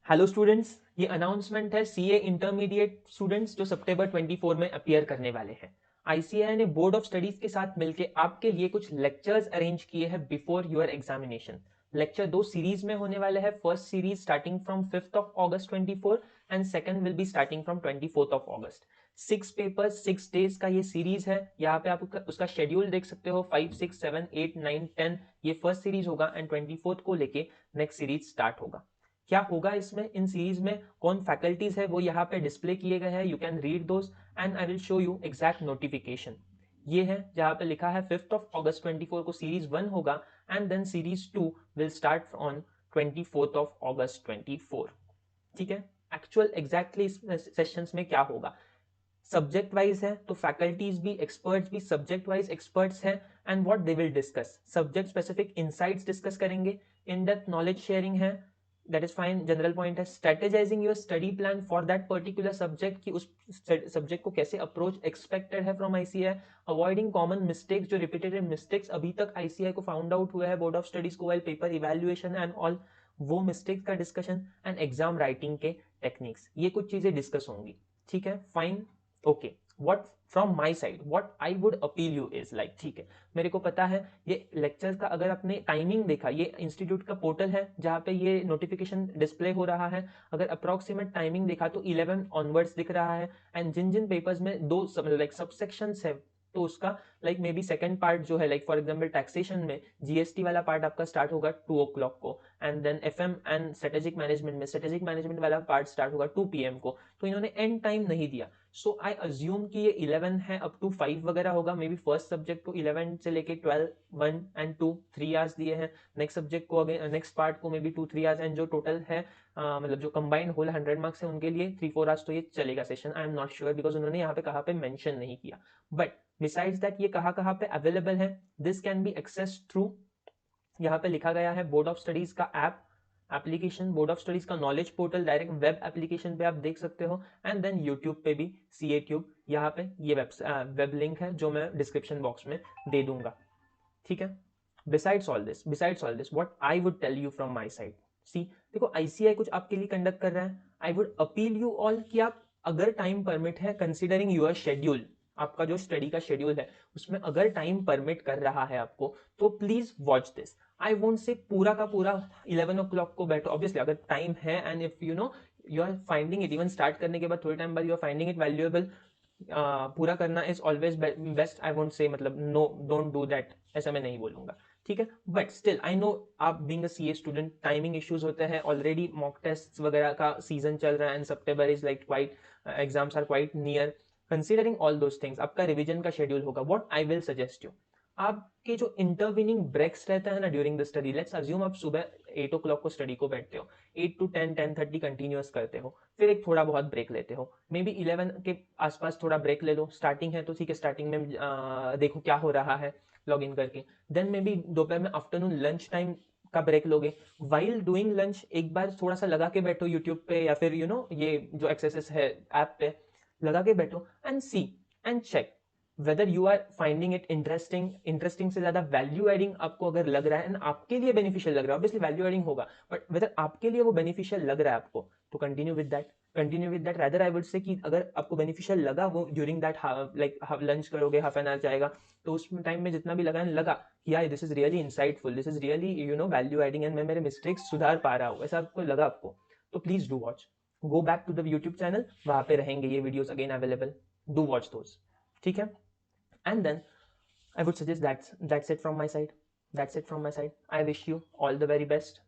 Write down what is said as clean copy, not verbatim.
Hello students, ये announcement है CA intermediate students जो सितंबर 24 में अपीयर करने वाले हैं। आईसीएआई ने बोर्ड ऑफ स्टडीज के साथ मिलकर आपके लिए कुछ लेक्चर्स अरेंज किए हैं बिफोर योर एग्जामिनेशन। लेक्चर दो सीरीज में होने वाले हैं। First series starting from 5th of August 24 and second will be starting from 24th of August. 6 papers 6 days का ये सीरीज है। यहाँ पे आप उसका शेड्यूल देख सकते हो। 5, 6, 7, 8, 9, 10 ये फर्स्ट सीरीज होगा एंड 24th को लेके नेक्स्ट सीरीज स्टार्ट होगा। क्या होगा इसमें, इन सीरीज में कौन फैकल्टीज है वो यहाँ पे डिस्प्ले किए गए हैं। You can read those and I will show you exact notification. ये है जहाँ पे लिखा है 5th ऑफ अगस्त 24 को सीरीज 1 होगा and then series 2 will start on 24th of August 24। ठीक है, एक्चुअल एग्जैक्टली इस सेशंस में क्या होगा, सब्जेक्ट वाइज है तो फैकल्टीज भी एक्सपर्ट्स भी सब्जेक्ट वाइज एक्सपर्ट्स हैं and what they will discuss, subject specific insights discuss करेंगे, इन डेप्थ नॉलेज शेयरिंग है, that is fine. General point है strategizing your study plan for that particular subject, कि उस subject को कैसे approach expected है from ICI, avoiding common mistakes, जो repeated mistakes अभी तक आईसीआई को फाउंड आउट हुआ है बोर्ड ऑफ स्टडीज को while paper evaluation and all, वो मिस्टेक्स का डिस्कशन एंड एग्जाम राइटिंग के टेक्निक्स, ये कुछ चीजें डिस्कस होंगी। ठीक है, fine, okay. What from my side what I would appeal you is like, ठीक है, मेरे को पता है ये लेक्चर्स का अगर आपने टाइमिंग देखा, ये इंस्टीट्यूट का पोर्टल है जहाँ पे ये नोटिफिकेशन डिस्प्ले हो रहा है। अगर अप्रोक्सीमेट टाइमिंग देखा तो 11 ऑनवर्ड्स दिख रहा है एंड जिन जिन पेपर्स में दो लाइक सबसेक्शंस है तो उसका like may be second part जो है, लाइक फॉर एग्जांपल टैक्सेशन में जीएसटी वाला पार्ट आपका स्टार्ट होगा 2 o'clock को and then FM and strategic management में स्ट्रेटेजिक मैनेजमेंट वाला पार्ट स्टार्ट होगा 2 PM को। तो इन्होंने एंड टाइम नहीं दिया, सो आई अज्यूम कि ये 11 है अप टू 5 वगैरह होगा। मे बी फर्स्ट सब्जेक्ट को 11 से लेके 12 1 एंड 2 3 आवर्स दिए हैं। नेक्स्ट सब्जेक्ट को अगेन नेक्स्ट पार्ट को मे बी 2 3 आवर्स एंड जो टोटल है मतलब जो कंबाइंड होल 100 मार्क्स है उनके लिए 3 4 आवर्स तो ये चलेगा session. I am not sure because उन्होंने यहाँ पे कहाँ पे मेंशन नहीं किया। बट बिसाइड्स दैट ये कहाँ पे अवेलेबल है, this can be access through, यहाँ पे लिखा गया है बोर्ड ऑफ स्टडीज का app application, board of studies का knowledge portal direct web application पे आप देख सकते हो एंड देन यूट्यूब पे भी सीए ट्यूब, यहाँ पे ये वेब लिंक है जो मैं डिस्क्रिप्शन बॉक्स में दे दूंगा। ठीक है, besides all this what I would tell you from my side, see देखो आईसीआई कुछ आपके लिए कंडक्ट कर रहा है। I would appeal you all कि आप अगर टाइम परमिट है, कंसिडरिंग यूर शेड्यूल, आपका जो स्टडी का शेड्यूल है उसमें अगर टाइम परमिट कर रहा है आपको तो please watch this. I won't से पूरा का पूरा 11 o'clock को बैठो, ऑब्वियसली अगर टाइम है and if you know you are finding it, even start करने के बाद थोड़े टाइम बाद you are finding it valuable, पूरा करना is always best. I won't say मतलब नो डोंट डू दैट, ऐसा मैं नहीं बोलूंगा। ठीक है, बट स्टिल आई नो आप being a CA student timing issues होते हैं, ऑलरेडी मॉक टेस्ट वगैरह का सीजन चल रहा है and September is like quite, exams are quite near. Considering all those things आपका रिवीजन का शेड्यूल होगा। What I will suggest you, आपके जो इंटरविनिंग ब्रेक्स रहता है ना during the study, let's assume आप सुबह 8 o'clock को स्टडी को बैठते हो, 8 to 10 10:30 कंटिन्यूअस करते हो, फिर एक थोड़ा बहुत ब्रेक लेते हो, मे बी 11 के आसपास थोड़ा ब्रेक ले लो, स्टार्टिंग है तो ठीक है, स्टार्टिंग में देखो क्या हो रहा है लॉग इन करके, देन मे बी दोपहर में आफ्टरनून लंच टाइम का ब्रेक लोगे, वाइल डूइंग लंच एक बार थोड़ा सा लगा के बैठो यूट्यूब पे या फिर ये जो एक्सरसाइज है ऐप पे लगा के बैठो and see and check whether you are finding it interesting. Interesting से ज्यादा वैल्यू एडिंग आपको अगर लग रहा है एंड आपके लिए बेनिफिशियल लग रहा है, ऑब्वियसली वैल्यू एडिंग होगा, बट वेदर आपके लिए वो बेनिफिशियल लग रहा है आपको तो continue with that rather I would say कि अगर आपको बेनिफिशियल लगा वो ड्यूरिंग दैट लाइक लंच करोगे हाफ एन आवर जाएगा तो उस टाइम में जितना भी लगा कि यार this is really insightful, this is really value adding and मैं मेरे मिस्टेक्स सुधार पा रहा हूँ, ऐसा आपको लगा आपको तो please do watch, go back to the YouTube channel, वहां पे रहेंगे ये videos again available, do watch those. ठीक है, and then I would suggest that's it from my side. I wish you all the very best.